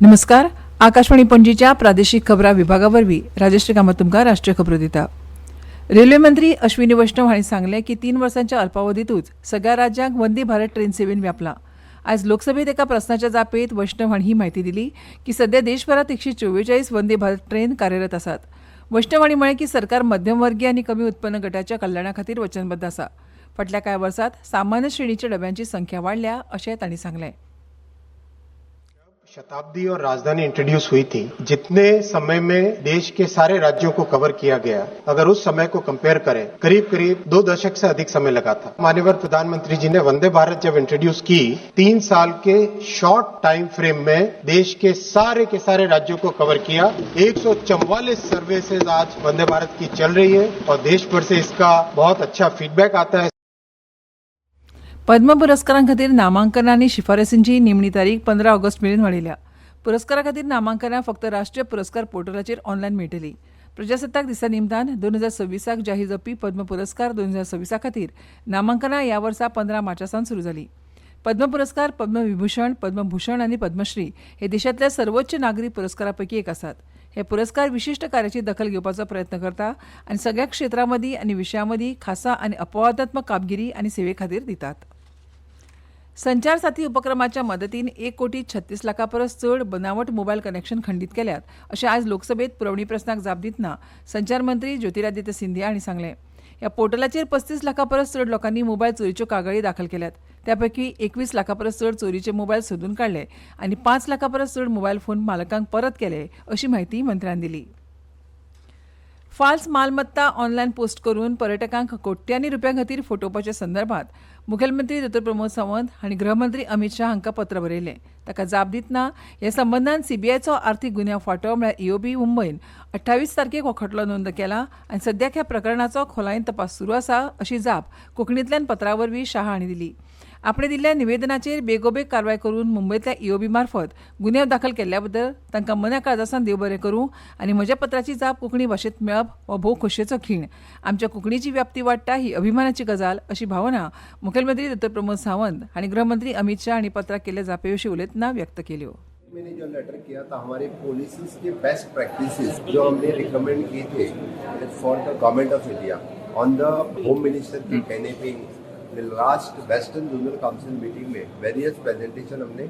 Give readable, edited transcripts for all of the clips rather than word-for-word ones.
नमस्कार. आकाशवाणी पणजीच्या प्रादेशिक खबरां विभागावरवीं राजेश कामत तुमकां राष्ट्रीय खबरो दिता. रेल्वे मंत्री अश्विनी वैष्णव हांणी सांगलें की 3 वर्सांच्या अल्पावधींतूच सगळ्या राज्यांक वंदे भारत ट्रेन सेवेन व्यापलां. आयज लोकसभेत एका प्रस्नाच्या जापेत वैष्णव हांणी ही म्हायती दिली की सध्या देशभरात 144 वंदे भारत ट्रेन कार्यरत आसात. वैष्णव हांणी म्हळें की सरकार मध्यमवर्गीय आनी कमी उत्पन्न गटाच्या कल्याणा खातीर वचनबद्ध आसा. फाटल्या कांय वर्सांत सामान्य श्रेणीच्या डब्यांची संख्या वाडल्या अशें तांणी सांगलें. शताब्दी और राजधानी इंट्रोड्यूस हुई थी, जितने समय में देश के सारे राज्यों को कवर किया गया, अगर उस समय को कंपेयर करें, करीब करीब 2 दशक से अधिक समय लगा था. माननीय प्रधानमंत्री जी ने वंदे भारत जब इंट्रोड्यूस की, 3 साल के शॉर्ट टाइम फ्रेम में देश के सारे राज्यों को कवर किया. 144 सर्विसेज आज वंदे भारत की चल रही है और देश भर से इसका बहुत अच्छा फीडबैक आता है. पद्म पुरस्कारां खातीर नामांकन आनी शिफारसींची निमणी तारीख 15 ऑगस्ट मेरेन वाडयल्या. पुरस्कारा खातीर नामांकनां फक्त राष्ट्रीय पुरस्कार पोर्टलाचेर ऑनलायन मेळटलीं. प्रजासत्ताक दिसा निमतान 2026 जाहीर जावपी पद्म पुरस्कार 2026 खातीर नामांकनां ह्या वर्सा 15 मार्चासावन सुरू जालीं. पद्म पुरस्कार, पद्म विभूषण, पद्मभूषण आनी पद्मश्री हे देशांतल्या सर्वोच्च नागरी पुरस्कारां पैकी एक आसात. हे पुरस्कार विशिश्ट कार्याची दखल घेवपाचो प्रयत्न करता आनी सगळ्या क्षेत्रां मदीं आनी विशयां मदीं खासा आनी अपवादात्मक कामगिरी आनी सेवे खातीर दितात. संचार साथी उपक्रमाच्या मदतीन 1,36,00,000 परस चड बनावट मोबायल कनेक्शन खंडीत केल्यात अशें आयज लोकसभेत पुरवणी प्रस्नाक जाप दितना संचार मंत्री ज्योतिरादित्य सिंधिया हांणी सांगलें. ह्या पोर्टलाचेर 35 लाखां परस चड लोकांनी मोबायल चोरीच्यो कागाळी दाखल केल्यात. त्यापैकी 21 लाखां परस चड चोरीचे मोबायल सोदून काडले आनी 5 लाखां परस चड मोबायल फोन मालकांक परत केले अशी म्हायती मंत्र्यान दिली. फाल्स मालमत्ता ऑनलायन पोस्ट करून पर्यटकांक कोट्यांनी रुपयां खातीर फटोवपाच्या संदर्भात मुखेलमंत्री डॉ प्रमोद सावंत हांणी गृहमंत्री अमित शाह हांकां पत्र बरयलें. ताका जाप दितना ह्या संबंदान सीबीआयचो आर्थीक गुन्यांव फांटो म्हळ्यार ईओबी मुंबयन 28 तारखेक हो खटलो नोंद केला आनी सद्याक ह्या प्रकरणाचो खोलायेन तपास सुरू आसा अशी जाप कोंकणींतल्यान पत्रा वरवीं शाह हांणी दिली. आपणे दिल्ल्या निवेदनाचेर बेगोबेग कारवाय करून मुंबयतल्या ईओबी मार्फत गुन्यांव दाखल केल्ल्या बद्दल तांकां मना काळजासान देव बरें करूं आनी म्हज्या पत्राची जाप कोंकणी भाशेंत मेळप हो भोव खोशयेचो खीण. आमच्या कोंकणीची व्याप्ती वाडटा ही अभिमानाची गजाल अशी भावना मुखेलमंत्री डॉ प्रमोद सावंत हांणी गृहमंत्री अमित शाह हांणी पत्राक केल्ल्या जापे विशीं उलयतना व्यक्त केल्यो. मैंने जो लेटर किया था हमारे पॉलिसीज के बेस्ट प्रैक्टिसेस जो हमने रिकमेंड किए थे for the government of India on the home minister की कहने पे last western zonal council meeting में वेरियस प्रेजेंटेशन हमने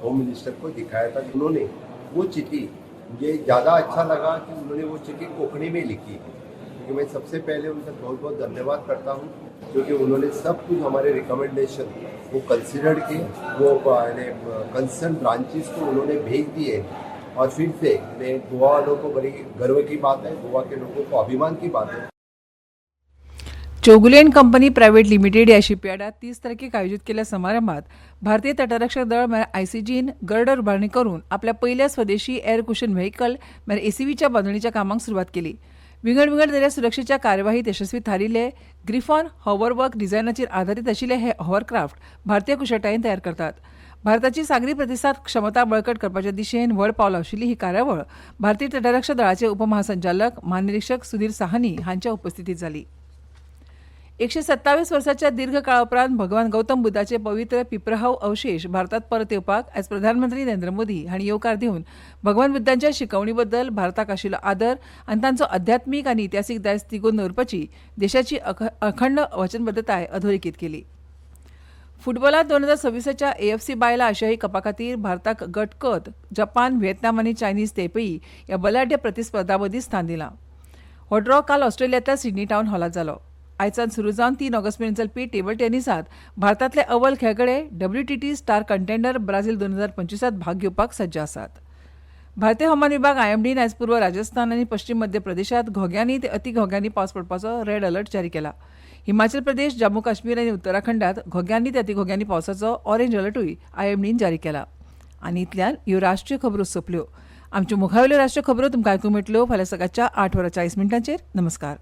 होम मिनिस्टर को दिखाया था. उन्होंने वो चिट्ठी मुझे ज़्यादा अच्छा लगा कि उन्होंने वो चिट्ठी कोंकणी में लिखी, क्योंकि मैं सबसे पहले उनका बहुत बहुत धन्यवाद करता हूँ क्योंकि उन्होंने सब कुछ हमारे रिकमेंडेशन वो कंसिडर्ड किए, वो कंसर्न ब्रांचेस को उन्होंने भेज दिए और फिर से गोवा वालों को बड़ी गर्व की बात है, गोवा के लोगों को अभिमान की बात है. चौगुलेन कंपनी प्रायव्हेट लिमिटेड ह्या शिपयार्डात 30 तारखेक आयोजीत केल्ल्या समारंभात भारतीय तटरक्षक दळ म्हळ्यार आयसीजीन गर्डर उबारणी करून आपल्या पयल्या स्वदेशी एअर कुशन व्हेकल म्हळ्यार एसीव्हीच्या बांदणीच्या कामाक सुरवात केली. विंगड दर्या सुरक्षेच्या कार्यवाहीत यशस्वी थारिल्ले ग्रिफॉन हॉवरवर्क डिझायनाचेर आधारीत आशिल्ले हे हॉवरक्राफ्ट भारतीय कुशळटायेन तयार करतात. भारताची सागरी प्रतिसाद क्षमता बळकट करपाच्या दिशेन व्हड पावल आशिल्ली ही कार्यावळ भारतीय तटरक्षक दळाचे उपमहासंचालक महानिरीक्षक सुधीर साहनी हांच्या उपस्थितीत जाली. 127 वर्सांच्या दीर्घ काळा उपरांत भगवान गौतम बुद्धाचे पवित्र पिपरहाव अवशेष भारतात परत येवपाक आयज प्रधानमंत्री नरेंद्र मोदी हांणी येवकार दिवन भगवान बुद्धांच्या शिकवणी बद्दल भारताक आशिल्लो आदर आनी तांचो अध्यात्मीक आनी इतिहासीक दायज तिगोवन दवरपाची देशाची अखंड वचनबद्धताय अधोरेखीत केली. फुटबॉलांत 2026च्या AFC बायलां आशियाई कपा खातीर भारताक गट कत जपान, व्हिएतनाम आनी चायनीज तेपेई ह्या बलाढ्य प्रतिस्पर्धां मदीं स्थान दिलां. हो ड्रॉ काल ऑस्ट्रेलियांतल्या सिडनी टावन हॉलांत जालो. आयच्यान सुरू जावन 3 ऑगस्ट मेरेन चलपी टेबल टेनिसांत भारतांतले अव्वल खेळगडे WTT स्टार कंटेंडर ब्राझील 2025 भाग घेवपाक सज्ज आसात. भारतीय हवामान विभाग IMDन आयज पूर्व राजस्थान आनी पश्चिम मध्य प्रदेशांत घोग्यांनी ते अति घोग्यांनी पावस पडपाचो रेड अलर्ट जारी केला. हिमाचल प्रदेश, जम्मू काश्मीर आनी उत्तराखंडांत घोग्यांनी ते अति घोग्यांनी पावसाचो ऑरेंज अलर्टूय IMDन जारी केला. आनी इतल्यान ह्यो राष्ट्रीय खबरो सोंपल्यो. आमच्यो मुखावेल्यो राष्ट्रीय खबरो तुमकां आयकूंक मेळटल्यो फाल्यां सकाळच्या 8:40 नमस्कार.